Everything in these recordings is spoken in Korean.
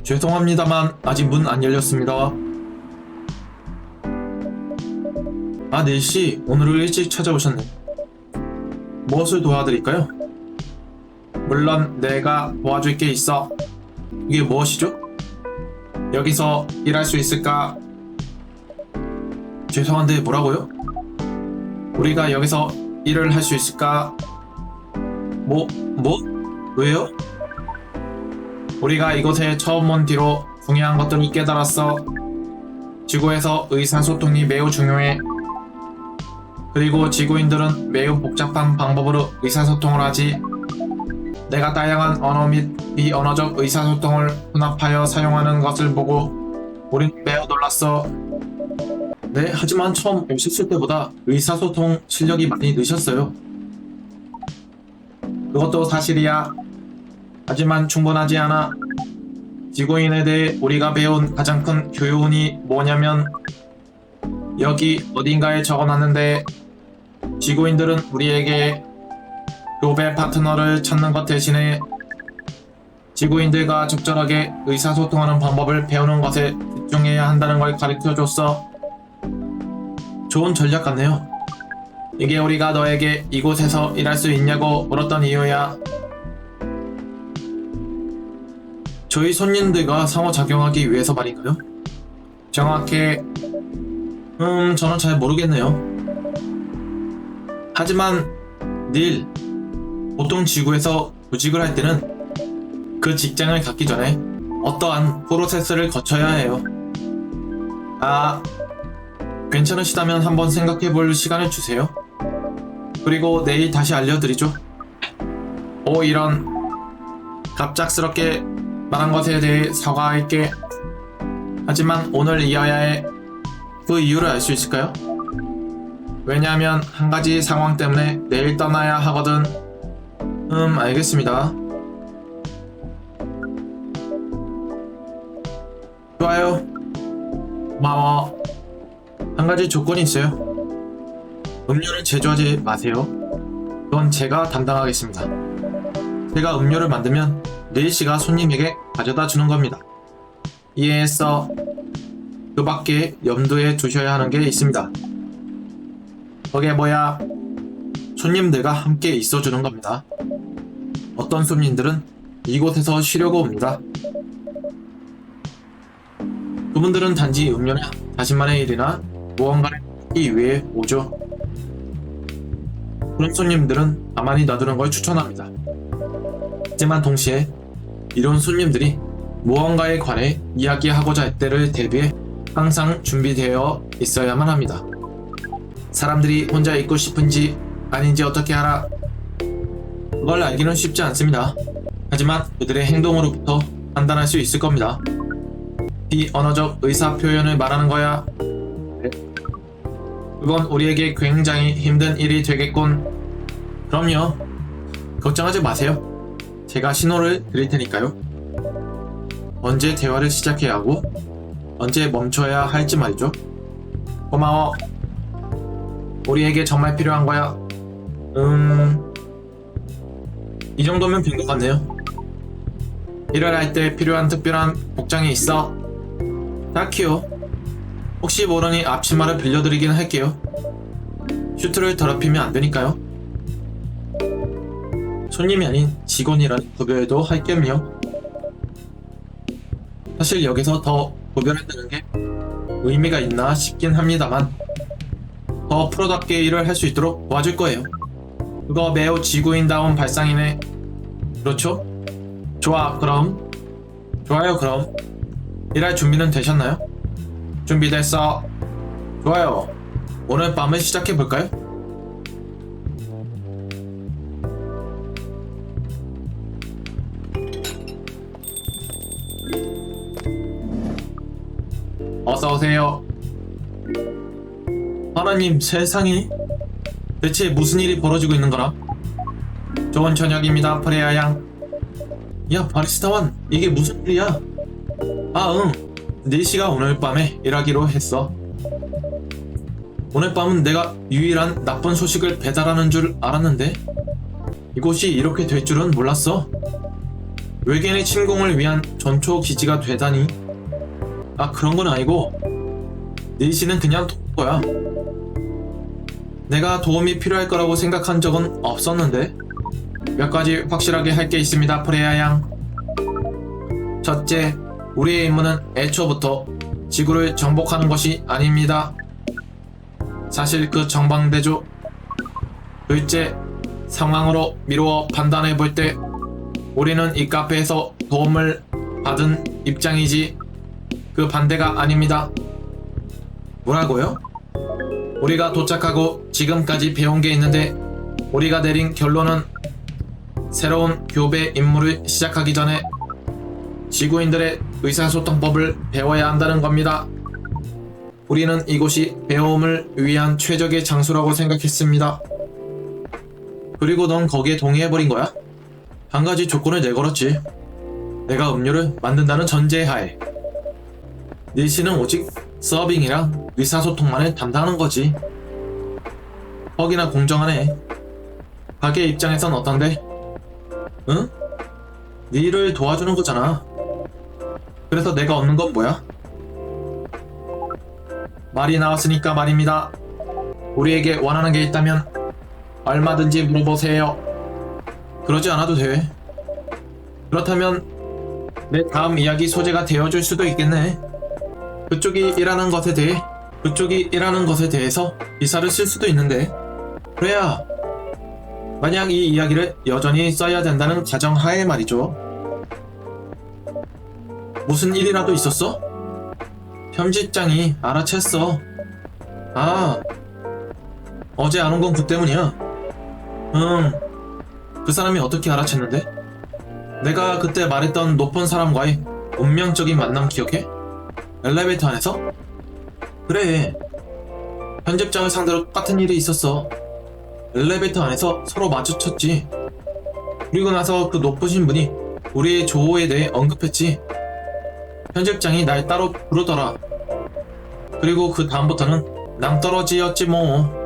죄송합니다만 아직 문 안 열렸습니다. 아, 네이씨, 오늘은 일찍 찾아오셨네. 무엇을 도와드릴까요? 물론 내가 도와줄 게 있어. 이게 무엇이죠? 여기서 일할 수 있을까? 죄송한데 뭐라고요? 우리가 여기서 일을 할 수 있을까? 뭐? 왜요? 우리가 이곳에 처음 온 뒤로 중요한 것들을 깨달았어. 지구에서 의사소통이 매우 중요해. 그리고 지구인들은 매우 복잡한 방법으로 의사소통을 하지. 내가 다양한 언어 및 비언어적 의사소통을 혼합하여 사용하는 것을 보고 우린 매우 놀랐어. 네, 하지만 처음 오셨을 때보다 의사소통 실력이 많이 느셨어요. 그것도 사실이야. 하지만 충분하지 않아. 지구인에 대해 우리가 배운 가장 큰 교훈이 뭐냐면 여기 어딘가에 적어놨는데 지구인들은 우리에게 교배 파트너를 찾는 것 대신에 지구인들과 적절하게 의사소통하는 방법을 배우는 것에 집중해야 한다는 걸 가르쳐줬어. 좋은 전략 같네요. 이게 우리가 너에게 이곳에서 일할 수 있냐고 물었던 이유야. 저희 손님들과 상호작용하기 위해서 말인가요? 정확히 저는 잘 모르겠네요. 하지만 닐, 보통 지구에서 구직을 할 때는 그 직장을 갖기 전에 어떠한 프로세스를 거쳐야 해요. 아, 괜찮으시다면 한번 생각해 볼 시간을 주세요. 그리고 내일 다시 알려드리죠. 오, 이런. 갑작스럽게 말한 것에 대해 사과할게. 하지만 오늘 이어야 해. 그 이유를 알 수 있을까요? 왜냐하면 한 가지 상황 때문에 내일 떠나야 하거든. 알겠습니다. 좋아요. 고마워. 한 가지 조건이 있어요. 음료를 제조하지 마세요. 그건 제가 담당하겠습니다. 제가 음료를 만들면 네이씨가 손님에게 가져다 주는 겁니다. 이해했어? 그 밖에 염두에 두셔야 하는 게 있습니다. 그게 뭐야? 손님들과 함께 있어주는 겁니다. 어떤 손님들은 이곳에서 쉬려고 옵니다. 그분들은 단지 음료나 자신만의 일이나 무언가를 하기 위해 오죠. 그런 손님들은 가만히 놔두는 걸 추천합니다. 하지만 동시에 이런 손님들이 무언가에 관해 이야기하고자 할 때를 대비해 항상 준비되어 있어야만 합니다. 사람들이 혼자 있고 싶은지 아닌지 어떻게 알아? 그걸 알기는 쉽지 않습니다. 하지만 그들의 행동으로부터 판단할 수 있을 겁니다. 비언어적 의사표현을 말하는 거야. 그건 우리에게 굉장히 힘든 일이 되겠군. 그럼요. 걱정하지 마세요. 제가 신호를 드릴 테니까요. 언제 대화를 시작해야 하고 언제 멈춰야 할지 말이죠. 고마워. 우리에게 정말 필요한 거야. 이 정도면 된 것 같네요. 일을 할 때 필요한 특별한 복장이 있어? 딱히요. 혹시 모르니 앞치마를 빌려드리긴 할게요. 슈트를 더럽히면 안 되니까요. 손님이 아닌 직원이라는 구별도 할 겸요. 사실 여기서 더 구별한다는 게 의미가 있나 싶긴 합니다만 더 프로답게 일을 할 수 있도록 도와줄 거예요. 그거 매우 지구인다운 발상이네. 그렇죠? 좋아, 그럼. 좋아요, 그럼. 일할 준비는 되셨나요? 준비됐어. 좋아요. 오늘 밤을 시작해볼까요? 어서오세요. 하나님, 세상에. 대체 무슨 일이 벌어지고 있는 거라? 좋은 저녁입니다, 프레아 양. 야, 바리스타원, 이게 무슨 일이야? 아, 네이씨가 오늘 밤에 일하기로 했어. 오늘 밤은 내가 유일한 나쁜 소식을 배달하는 줄 알았는데 이곳이 이렇게 될 줄은 몰랐어. 외계인의 침공을 위한 전초 기지가 되다니. 아, 그런 건 아니고 닐 씨는 그냥 도구야. 내가 도움이 필요할 거라고 생각한 적은 없었는데. 몇 가지 확실하게 할 게 있습니다, 프레야 양. 첫째, 우리의 임무는 애초부터 지구를 정복하는 것이 아닙니다. 사실 그 정방대죠. 둘째, 상황으로 미루어 판단해 볼 때 우리는 이 카페에서 도움을 받은 입장이지 그 반대가 아닙니다. 뭐라고요? 우리가 도착하고 지금까지 배운 게 있는데 우리가 내린 결론은 새로운 교배 임무를 시작하기 전에 지구인들의 의사소통법을 배워야 한다는 겁니다. 우리는 이곳이 배움을 위한 최적의 장소라고 생각했습니다. 그리고 넌 거기에 동의해버린 거야? 한 가지 조건을 내걸었지. 내가 음료를 만든다는 전제하에. 닐 씨는 오직 서빙이랑 의사소통만을 담당하는 거지. 퍽이나 공정하네. 가게 입장에선 어떤데? 응? 닐을 도와주는 거잖아. 그래서 내가 얻는 건 뭐야? 말이 나왔으니까 말입니다. 우리에게 원하는 게 있다면 얼마든지 물어보세요. 그러지 않아도 돼. 그렇다면 내 다음 이야기 소재가 되어줄 수도 있겠네. 그쪽이 일하는 것에 대해서 기사를 쓸 수도 있는데. 그래야 만약 이 이야기를 여전히 써야 된다는 가정하에 말이죠. 무슨 일이라도 있었어? 편집장이 알아챘어. 아, 어제 안 온 건 그 때문이야. 그 사람이 어떻게 알아챘는데? 내가 그때 말했던 높은 사람과의 운명적인 만남 기억해? 엘리베이터 안에서? 그래. 편집장을 상대로 똑같은 일이 있었어. 엘리베이터 안에서 서로 마주쳤지. 그리고 나서 그 높으신 분이 우리의 조호에 대해 언급했지. 편집장이 날 따로 부르더라. 그리고 그 다음부터는 낭떠러지였지 뭐.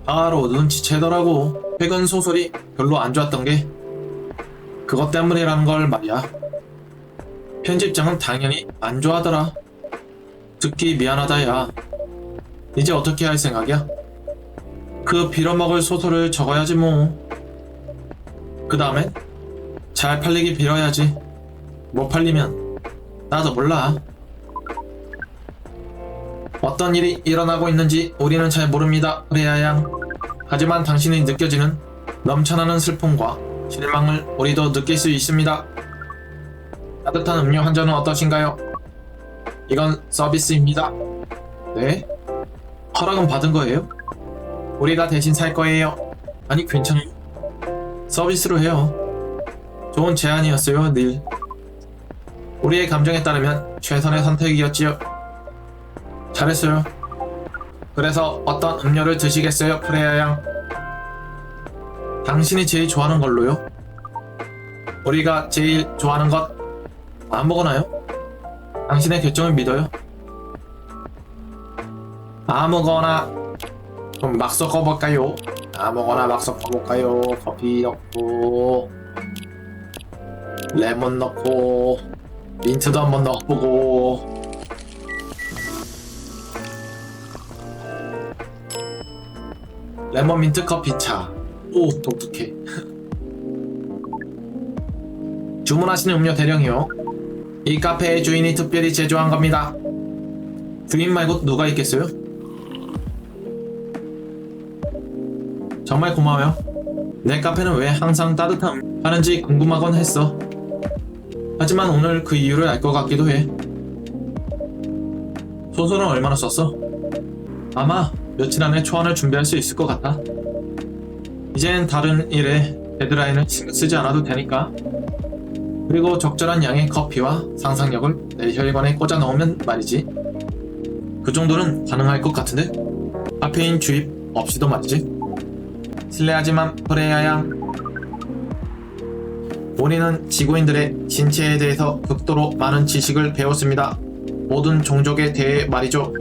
바로 눈치채더라고. 최근 소설이 별로 안 좋았던 게 그것 때문이라는 걸 말이야. 편집장은 당연히 안 좋아하더라. 듣기 미안하다 야. 이제 어떻게 할 생각이야? 그 빌어먹을 소설을 적어야지 뭐. 그 다음엔 잘 팔리기 빌어야지. 못 팔리면 나도 몰라. 어떤 일이 일어나고 있는지 우리는 잘 모릅니다, 프레야 양. 하지만 당신이 느껴지는 넘쳐나는 슬픔과 실망을 우리도 느낄 수 있습니다. 따뜻한 음료 한 잔은 어떠신가요? 이건 서비스입니다. 네? 허락은 받은 거예요? 우리가 대신 살 거예요. 아니 괜찮아요. 서비스로 해요. 좋은 제안이었어요, 닐. 우리의 감정에 따르면 최선의 선택이었지요. 잘했어요. 그래서 어떤 음료를 드시겠어요, 프레야 양? 당신이 제일 좋아하는 걸로요? 우리가 제일 좋아하는 것 아무거나요? 당신의 결정을 믿어요. 아무거나. 그럼 막 섞어볼까요? 아무거나 막 섞어볼까요? 커피 넣고 레몬 넣고 민트도 한번 넣어보고. 레몬 민트 커피차. 오, 독특해. 주문하시는 음료 대령이요. 이 카페의 주인이 특별히 제조한 겁니다. 주인 말고 누가 있겠어요? 정말 고마워요. 내 카페는 왜 항상 따뜻함 하는지 궁금하곤 했어. 하지만 오늘 그 이유를 알 것 같기도 해. 소설은 얼마나 썼어? 아마 며칠 안에 초안을 준비할 수 있을 것 같아. 이젠 다른 일에 데드라인을 신경 쓰지 않아도 되니까. 그리고 적절한 양의 커피와 상상력을 내 혈관에 꽂아 넣으면 말이지. 그 정도는 가능할 것 같은데? 카페인 주입 없이도 말이지. 실례하지만 프레야 양, 우리는 지구인들의 신체에 대해서 극도로 많은 지식을 배웠습니다. 모든 종족에 대해 말이죠.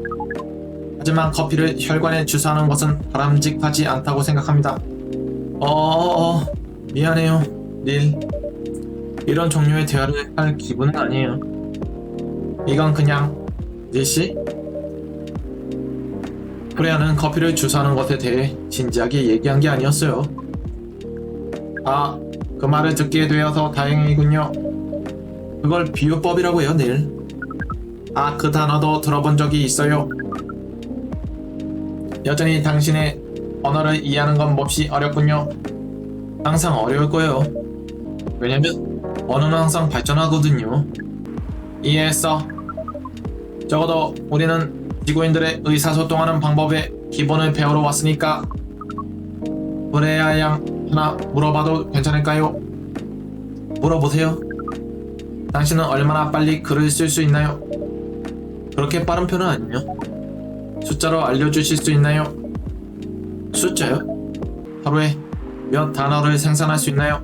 하지만 커피를 혈관에 주사하는 것은 바람직하지 않다고 생각합니다. 미안해요, 닐. 이런 종류의 대화를 할 기분은 아니에요. 이건 그냥 일시? 프레아는 커피를 주사하는 것에 대해 진지하게 얘기한 게 아니었어요. 아, 그 말을 듣게 되어서 다행이군요. 그걸 비유법이라고 해요, 닐. 아, 그 단어도 들어본 적이 있어요. 여전히 당신의 언어를 이해하는 건 몹시 어렵군요. 항상 어려울 거예요. 왜냐면 언어는 항상 발전하거든요. 이해했어. 적어도 우리는 지구인들의 의사소통하는 방법의 기본을 배우러 왔으니까 브레아 양 하나 물어봐도 괜찮을까요? 물어보세요. 당신은 얼마나 빨리 글을 쓸 수 있나요? 그렇게 빠른 편은 아니에요. 숫자로 알려주실 수 있나요? 숫자요? 하루에 몇 단어를 생산할 수 있나요?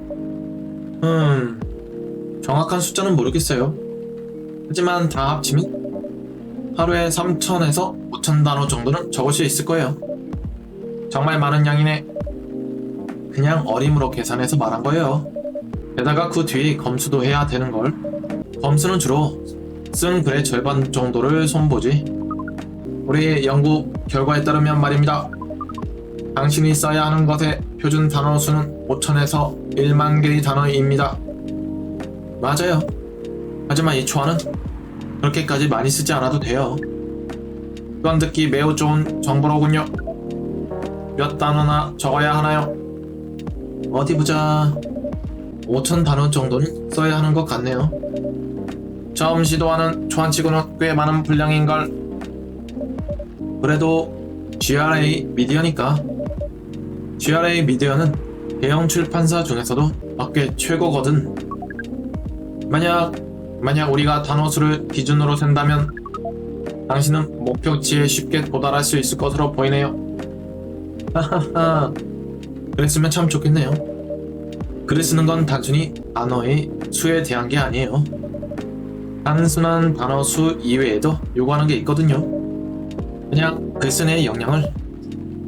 정확한 숫자는 모르겠어요. 하지만 다 합치면 하루에 3,000에서 5,000 단어 정도는 적을 수 있을 거예요. 정말 많은 양이네. 그냥 어림으로 계산해서 말한 거예요. 게다가 그 뒤에 검수도 해야 되는 걸. 검수는 주로 쓴 글의 절반 정도를 손보지. 우리 연구 결과에 따르면 말입니다. 당신이 써야 하는 것의 표준 단어 수는 5,000에서 1만 개의 단어입니다. 맞아요. 하지만 이 초안은 그렇게까지 많이 쓰지 않아도 돼요. 그건 듣기 매우 좋은 정보로군요. 몇 단어나 적어야 하나요? 어디 보자. 5,000 단어 정도는 써야 하는 것 같네요. 처음 시도하는 초안치고는 꽤 많은 분량인걸. 그래도 GRA 미디어니까. GRA 미디어는 대형 출판사 중에서도 업계 최고거든. 만약 우리가 단어 수를 기준으로 센다면 당신은 목표치에 쉽게 도달할 수 있을 것으로 보이네요. 하하하. 그랬으면 참 좋겠네요. 글을 쓰는 건 단순히 단어의 수에 대한 게 아니에요. 단순한 단어 수 이외에도 요구하는 게 있거든요. 그냥 글쓴이의 역량을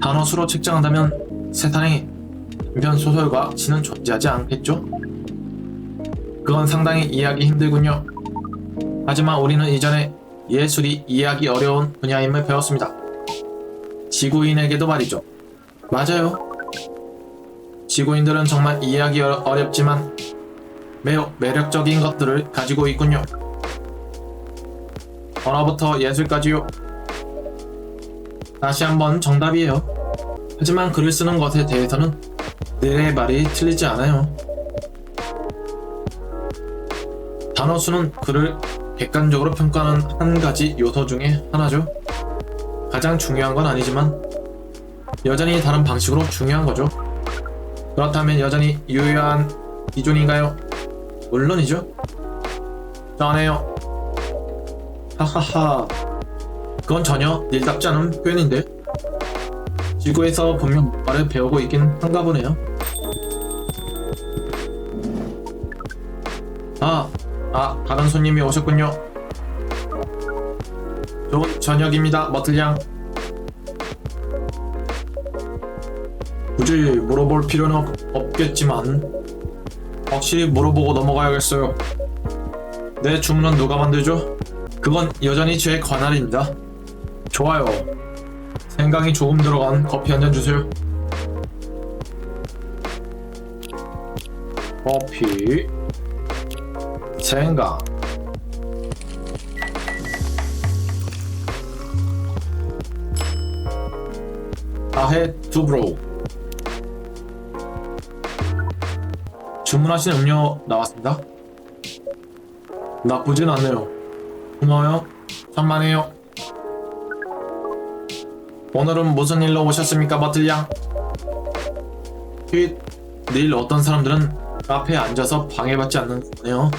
단어 수로 책정한다면 세상에 단편 소설과 시는 존재하지 않겠죠? 그건 상당히 이해하기 힘들군요. 하지만 우리는 이전에 예술이 이해하기 어려운 분야임을 배웠습니다. 지구인에게도 말이죠. 맞아요. 지구인들은 정말 이해하기 어렵지만 매우 매력적인 것들을 가지고 있군요. 언어부터 예술까지요. 다시 한번 정답이에요. 하지만 글을 쓰는 것에 대해서는 늘의 말이 틀리지 않아요. 단어 수는 글을 객관적으로 평가하는 한 가지 요소 중에 하나죠. 가장 중요한 건 아니지만 여전히 다른 방식으로 중요한 거죠. 그렇다면 여전히 유효한 기준인가요? 물론이죠. 쩌네요. 하하하. 그건 전혀 일답지 않은 표현인데 지구에서 분명 말을 배우고 있긴 한가 보네요. 다른 손님이 오셨군요. 좋은 저녁입니다, 머틀양. 굳이 물어볼 필요는 없겠지만 확실히 물어보고 넘어가야겠어요. 내 주문은 누가 만들죠? 그건 여전히 제 관할입니다. 좋아요. 생강이 조금 들어간 커피 한 잔 주세요. 커피, 생강, 아헤 두브로우. 주문하신 음료 나왔습니다. 나쁘진 않네요. 고마워요. 천만에요. 오늘은 무슨 일로 오셨습니까, 머틀양? 늘 어떤 사람들은 카페에 앉아서 방해받지 않는 거네요.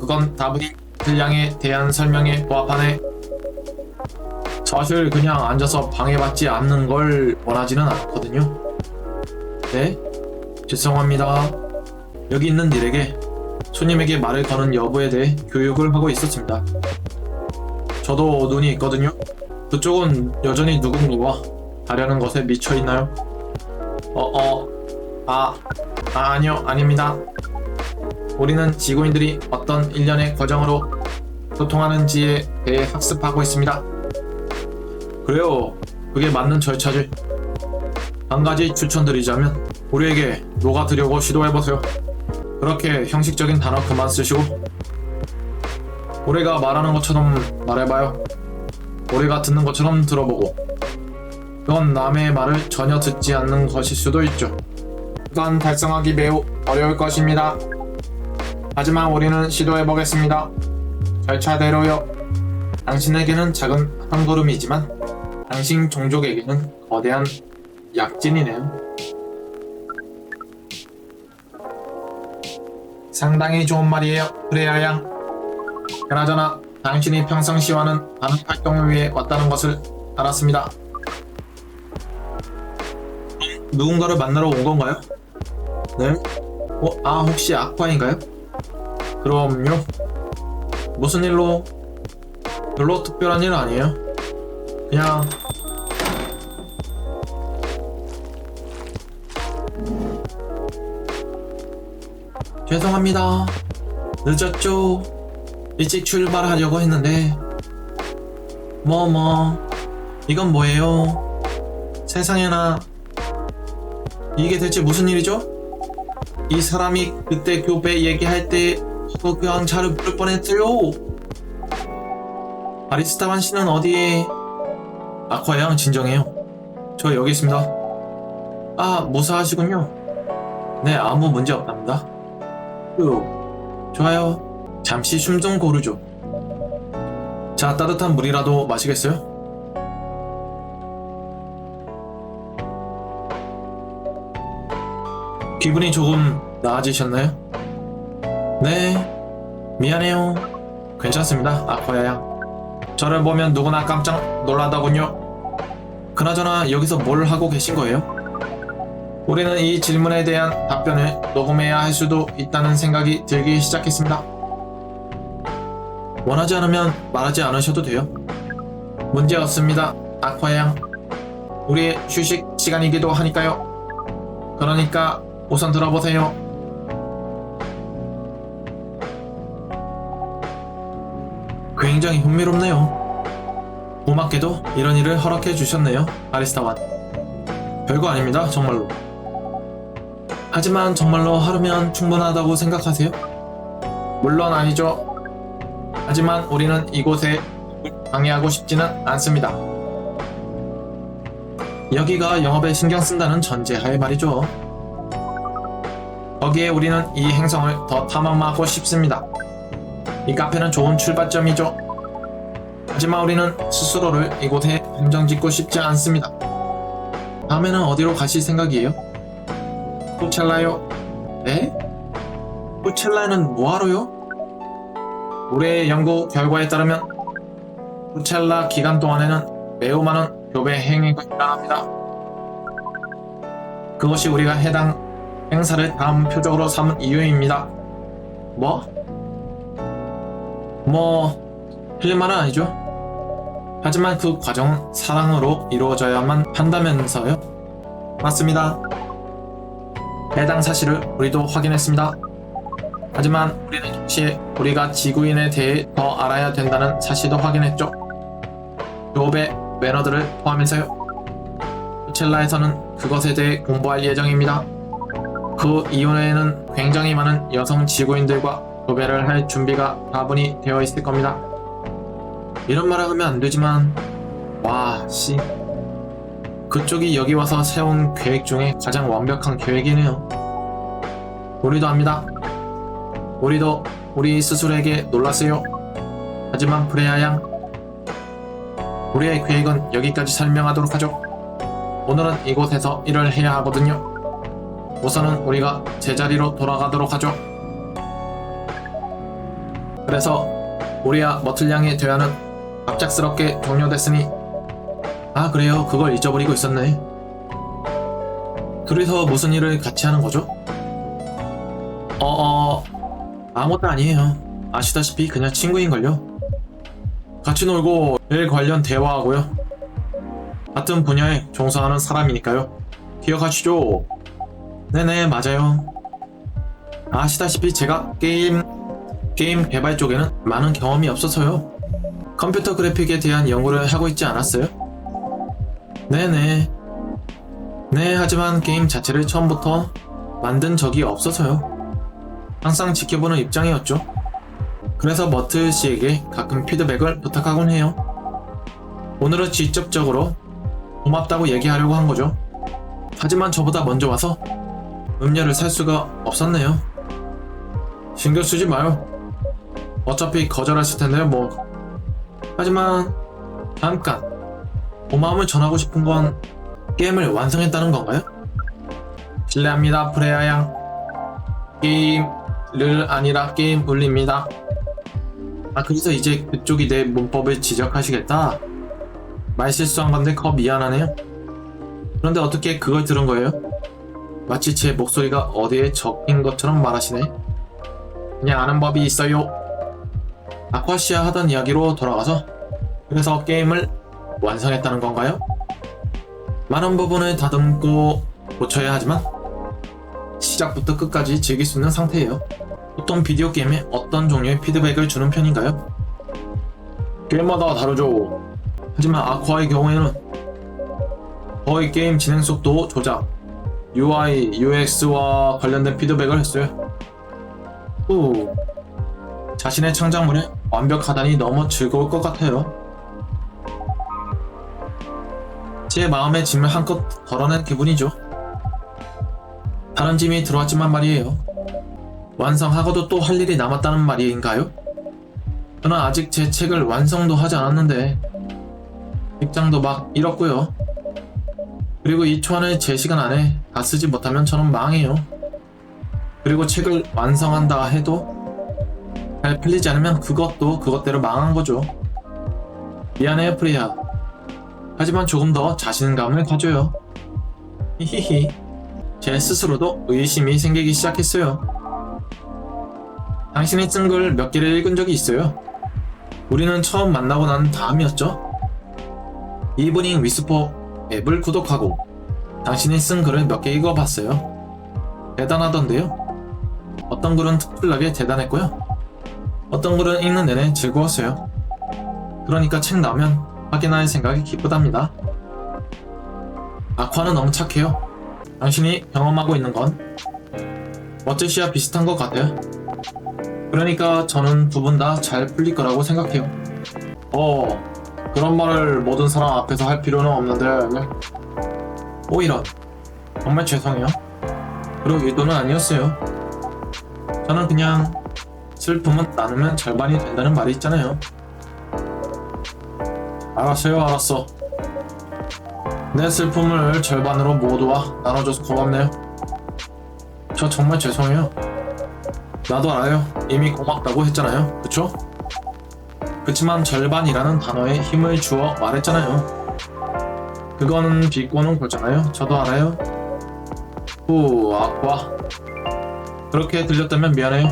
그건 다분히 머틀양에 대한 설명에 부합하네. 사실 그냥 앉아서 방해받지 않는 걸 원하지는 않거든요. 네? 죄송합니다. 여기 있는 닐에게 손님에게 말을 거는 여부에 대해 교육을 하고 있었습니다. 저도 눈이 있거든요. 그쪽은 여전히 누군가와 다려는 것에 미쳐있나요? 아니요, 아닙니다. 우리는 지구인들이 어떤 일련의 과정으로 소통하는지에 대해 학습하고 있습니다. 그래요. 그게 맞는 절차지. 한 가지 추천드리자면 우리에게 녹아들려고 시도해보세요. 그렇게 형식적인 단어 그만 쓰시고 우리가 말하는 것처럼 말해봐요. 우리가 듣는 것처럼 들어보고 그건 남의 말을 전혀 듣지 않는 것일 수도 있죠. 그건 달성하기 매우 어려울 것입니다. 하지만 우리는 시도해보겠습니다. 절차대로요. 당신에게는 작은 한 걸음이지만 당신 종족에게는 거대한 약진이네요. 상당히 좋은 말이에요, 프레야 양. 그나저나 당신이 평상시와는 다른 활동을 위해 왔다는 것을 알았습니다. 누군가를 만나러 온 건가요? 네? 혹시 아쿠아인가요? 그럼요. 무슨 일로? 별로 특별한 일 아니에요. 그냥 죄송합니다. 늦었죠? 일찍 출발하려고 했는데 이건 뭐예요? 세상에나 이게 대체 무슨 일이죠? 이 사람이 그때 교배 얘기할 때 저 그냥 부를 뻔했어요. 바리스타반 씨는 어디에? 아쿠아 양 진정해요. 저 여기 있습니다. 아, 무사하시군요. 네, 아무 문제 없답니다. 좋아요. 잠시 숨 좀 고르죠. 자, 따뜻한 물이라도 마시겠어요? 기분이 조금 나아지셨나요? 네, 미안해요. 괜찮습니다, 아쿠아 양. 저를 보면 누구나 깜짝 놀라더군요. 그나저나 여기서 뭘 하고 계신 거예요? 우리는 이 질문에 대한 답변을 녹음해야 할 수도 있다는 생각이 들기 시작했습니다. 원하지 않으면 말하지 않으셔도 돼요. 문제 없습니다, 아쿠아 양. 우리의 휴식 시간이기도 하니까요. 그러니까 우선 들어보세요. 굉장히 흥미롭네요. 고맙게도 이런 일을 허락해 주셨네요, 바리스타완. 별거 아닙니다, 정말로. 하지만 정말로 하루면 충분하다고 생각하세요? 물론 아니죠. 하지만 우리는 이곳에 방해하고 싶지는 않습니다. 여기가 영업에 신경 쓴다는 전제하에 말이죠. 거기에 우리는 이 행성을 더 탐험하고 싶습니다. 이 카페는 좋은 출발점이죠. 하지만 우리는 스스로를 이곳에 한정짓고 싶지 않습니다. 다음에는 어디로 가실 생각이에요? 코첼라요. 네? 코첼라는 뭐하러요? 우리의 연구 결과에 따르면 코첼라 기간 동안에는 매우 많은 교배 행위가 일어납니다. 그것이 우리가 해당 행사를 다음 표적으로 삼은 이유입니다. 틀린 말은 아니죠. 하지만 그 과정은 사랑으로 이루어져야만 한다면서요? 맞습니다. 해당 사실을 우리도 확인했습니다. 하지만 우리는 동시에 우리가 지구인에 대해 더 알아야 된다는 사실도 확인했죠. 교배 매너들을 포함해서요. 코첼라에서는 그것에 대해 공부할 예정입니다. 그 이후에는 굉장히 많은 여성 지구인들과 교배를 할 준비가 다분히 되어 있을 겁니다. 이런 말을 하면 안 되지만 그쪽이 여기 와서 세운 계획 중에 가장 완벽한 계획이네요. 우리도 압니다. 우리도 우리 스스로에게 놀랐어요. 하지만 프레야 양, 우리의 계획은 여기까지 설명하도록 하죠. 오늘은 이곳에서 일을 해야 하거든요. 우선은 우리가 제자리로 돌아가도록 하죠. 그래서 우리와 머틀양의 대화는 갑작스럽게 종료됐으니 그래요. 그걸 잊어버리고 있었네. 둘이서 무슨 일을 같이 하는 거죠? 아무것도 아니에요. 아시다시피 그냥 친구인걸요. 같이 놀고 일 관련 대화하고요. 같은 분야에 종사하는 사람이니까요. 기억하시죠? 네네, 맞아요. 아시다시피 제가 게임 개발 쪽에는 많은 경험이 없어서요. 컴퓨터 그래픽에 대한 연구를 하고 있지 않았어요? 네네. 네, 하지만 게임 자체를 처음부터 만든 적이 없어서요. 항상 지켜보는 입장이었죠. 그래서 머트 씨에게 가끔 피드백을 부탁하곤 해요. 오늘은 직접적으로 고맙다고 얘기하려고 한 거죠. 하지만 저보다 먼저 와서 음료를 살 수가 없었네요. 신경 쓰지 마요. 어차피 거절하실 텐데요, 뭐. 하지만 잠깐 고마움을 전하고 싶은 건 게임을 완성했다는 건가요? 실례합니다, 프레야 양. 게임을 아니라 게임 울립니다. 아, 그래서 이제 그쪽이 내 문법을 지적하시겠다? 말실수한 건데 미안하네요. 그런데 어떻게 그걸 들은 거예요? 마치 제 목소리가 어디에 적힌 것처럼 말하시네. 그냥 아는 법이 있어요. 아쿠아시아 하던 이야기로 돌아가서 그래서 게임을 완성했다는 건가요? 많은 부분을 다듬고 고쳐야 하지만 시작부터 끝까지 즐길 수 있는 상태예요. 보통 비디오 게임에 어떤 종류의 피드백을 주는 편인가요? 게임마다 다르죠. 하지만 아쿠아의 경우에는 거의 게임 진행 속도 조작, UI, UX와 관련된 피드백을 했어요. 후, 자신의 창작물에 완벽하다니 너무 즐거울 것 같아요. 제 마음의 짐을 한껏 덜어낸 기분이죠. 다른 짐이 들어왔지만 말이에요. 완성하고도 또 할 일이 남았다는 말인가요? 저는 아직 제 책을 완성도 하지 않았는데 입장도 막 잃었고요. 그리고 이 초안을 제 시간 안에 다 쓰지 못하면 저는 망해요. 그리고 책을 완성한다 해도 잘 풀리지 않으면 그것도 그것대로 망한 거죠. 미안해요, 프리야. 하지만 조금 더 자신감을 가져요. 히히히. 제 스스로도 의심이 생기기 시작했어요. 당신이 쓴 글 몇 개를 읽은 적이 있어요. 우리는 처음 만나고 난 다음이었죠. 이브닝 위스퍼 앱을 구독하고 당신이 쓴 글을 몇 개 읽어봤어요. 대단하던데요. 어떤 글은 특별하게 대단했고요. 어떤 글은 읽는 내내 즐거웠어요. 그러니까 책 나오면 확인할 생각이 기쁘답니다. 아쿠아는 너무 착해요. 당신이 경험하고 있는 건 머츠씨와 비슷한 것 같아요. 그러니까 저는 두 분 다 잘 풀릴 거라고 생각해요. 그런 말을 모든 사람 앞에서 할 필요는 없는데. 네. 이런. 정말 죄송해요. 그런 의도는 아니었어요. 저는 그냥 슬픔은 나누면 절반이 된다는 말이 있잖아요. 알았어. 내 슬픔을 절반으로 모두와 나눠줘서 고맙네요. 저 정말 죄송해요. 나도 알아요. 이미 고맙다고 했잖아요. 그쵸? 그치만 절반이라는 단어에 힘을 주어 말했잖아요. 그거는 비꼬는 거잖아요. 저도 알아요. 아쿠아. 그렇게 들렸다면 미안해요.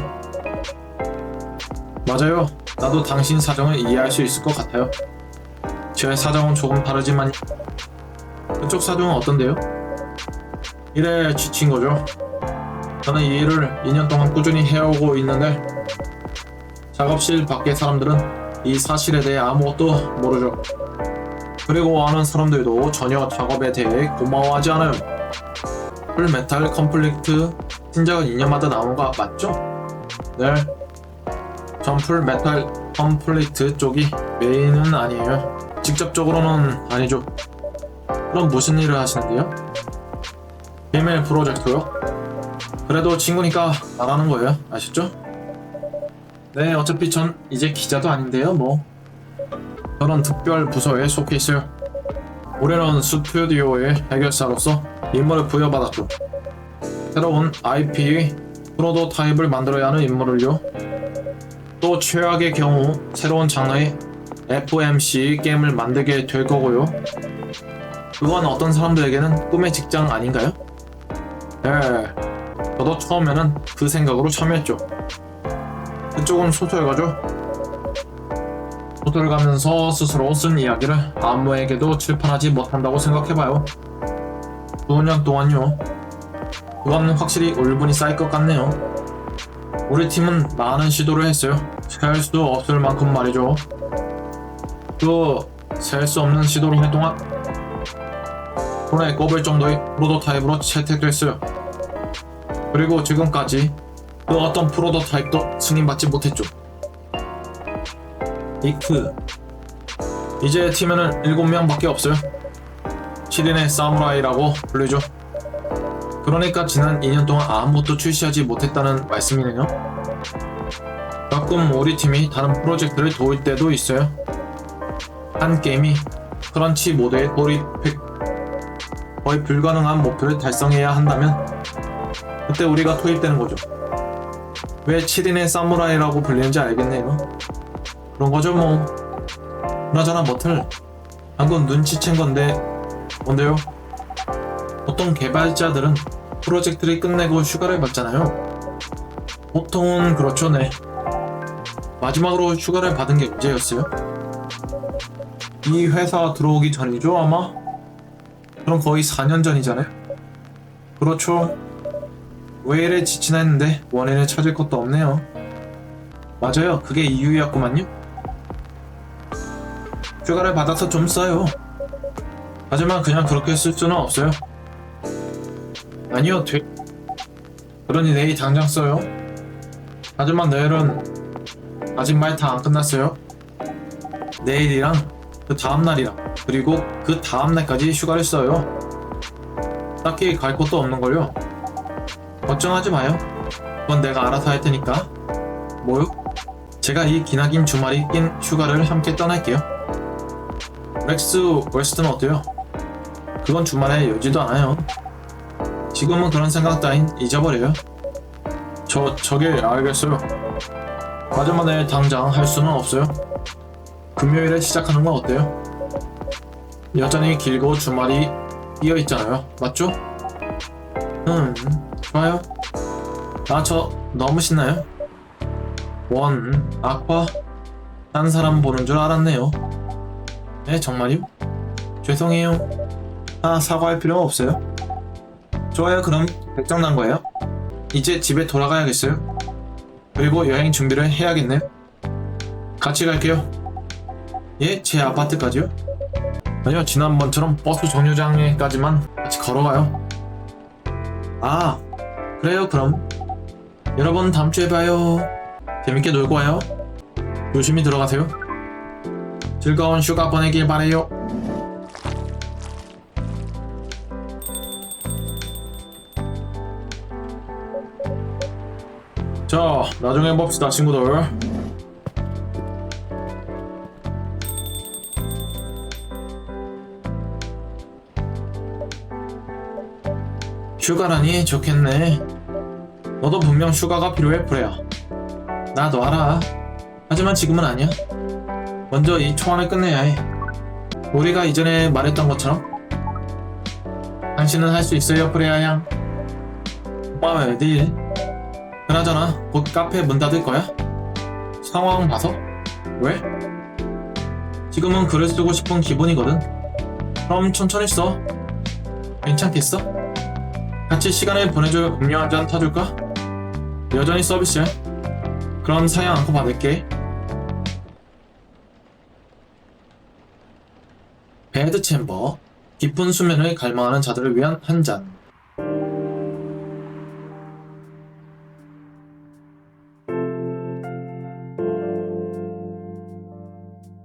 맞아요. 나도 당신 사정을 이해할 수 있을 것 같아요. 제 사정은 조금 다르지만 그쪽 사정은 어떤데요? 일에 지친 거죠. 저는 이 일을 2년 동안 꾸준히 해오고 있는데 작업실 밖의 사람들은 이 사실에 대해 아무것도 모르죠. 그리고 아는 사람들도 전혀 작업에 대해 고마워하지 않아요. 풀메탈 컴플리트 신작은 2년마다 나오는 거 맞죠? 네. 전 풀메탈 컴플리트 쪽이 메인은 아니에요. 직접적으로는 아니죠. 그럼 무슨 일을 하시는데요? 비밀 프로젝트요? 그래도 친구니까 말하는 거예요. 아셨죠? 네, 어차피 전 이제 기자도 아닌데요, 뭐. 저는 특별 부서에 속해 있어요. 올해는 스튜디오의 해결사로서 임무를 부여받았죠. 새로운 IP 프로토타입을 만들어야 하는 임무를요. 또 최악의 경우 새로운 장르의 FMC 게임을 만들게 될 거고요. 그건 어떤 사람들에게는 꿈의 직장 아닌가요? 네, 저도 처음에는 그 생각으로 참여했죠. 그쪽은 소설가죠. 소설가면서 스스로 쓴 이야기를 아무에게도 출판하지 못한다고 생각해봐요. 수년 동안요. 그건 확실히 울분이 쌓일 것 같네요. 우리 팀은 많은 시도를 했어요. 셀 수 없을 만큼 말이죠. 셀 수 없는 시도를 할 동안 손에 꼽을 정도의 프로토타입으로 채택됐어요. 그리고 지금까지 그 어떤 프로토타입도 승인받지 못했죠. 이제 팀에는 7명밖에 없어요. 7인의 사무라이라고 불리죠. 그러니까 지난 2년 동안 아무것도 출시하지 못했다는 말씀이네요. 가끔 우리 팀이 다른 프로젝트를 도울 때도 있어요. 한 게임이 크런치 모드에 돌입해 거의 불가능한 목표를 달성해야 한다면 그때 우리가 투입되는 거죠. 왜 7인의 사무라이라고 불리는지 알겠네요. 그런 거죠 뭐. 그나저나 머틀, 방금 눈치챈 건데 뭔데요? 보통 개발자들은 프로젝트를 끝내고 휴가를 받잖아요. 보통은 그렇죠, 네. 마지막으로 휴가를 받은 게 언제였어요? 이 회사 들어오기 전이죠, 아마? 그럼 거의 4년 전이잖아요? 그렇죠. 왜 이래 지치나 했는데 원인을 찾을 것도 없네요. 맞아요, 그게 이유였구만요. 휴가를 받아서 좀 써요. 하지만 그냥 그렇게 쓸 수는 없어요. 아니요, 그러니 내일 당장 써요. 하지만 내일은 아직 말 다 안 끝났어요. 내일이랑 그 다음날이랑 그리고 그 다음날까지 휴가를 써요. 딱히 갈 곳도 없는걸요. 걱정하지 마요. 그건 내가 알아서 할 테니까. 뭐요? 제가 이 기나긴 주말이 낀 휴가를 함께 떠날게요. 렉스 웨스트는 어때요? 그건 주말에 열지도 않아요. 지금은 그런 생각 따윈 잊어버려요. 저기 알겠어요. 하지만 내일 당장 할 수는 없어요. 금요일에 시작하는 건 어때요? 여전히 길고 주말이 끼어있잖아요. 맞죠? 좋아요. 저 너무 신나요. 아쿠아? 딴 사람 보는 줄 알았네요. 네, 정말요? 죄송해요. 사과할 필요 없어요. 좋아요, 그럼 결정난 거예요. 이제 집에 돌아가야겠어요. 그리고 여행 준비를 해야겠네요. 같이 갈게요. 예, 제 아파트까지요? 아니요, 지난번처럼 버스 정류장에까지만 같이 걸어가요. 그래요, 그럼. 여러분, 다음 주에 봐요. 재밌게 놀고 와요. 조심히 들어가세요. 즐거운 휴가 보내길 바래요. 자, 나중에 봅시다, 친구들. 휴가라니 좋겠네. 너도 분명 휴가가 필요해, 프레야. 나도 알아. 하지만 지금은 아니야. 먼저 이 초안을 끝내야 해. 우리가 이전에 말했던 것처럼 당신은 할 수 있어요, 프레야 양. 고마워요, 닐. 그나저나 곧 카페 문 닫을 거야? 상황 봐서? 왜? 지금은 글을 쓰고 싶은 기분이거든. 그럼 천천히 써. 괜찮겠어? 같이 시간을 보내줄 음료 한 잔 타줄까? 여전히 서비스야. 그럼 사양 않고 받을게. 베드 챔버, 깊은 수면을 갈망하는 자들을 위한 한 잔.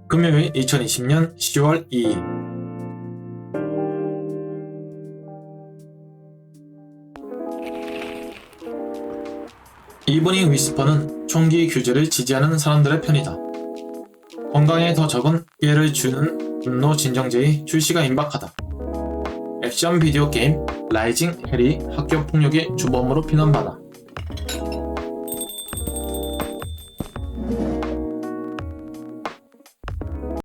금요일 2020년 10월 2일. 이브닝 위스퍼는 총기 규제를 지지하는 사람들의 편이다. 건강에 더 적은 피해를 주는 분노 진정제의 출시가 임박하다. 액션 비디오 게임 라이징 헬이 학교 폭력의 주범으로 비난받아.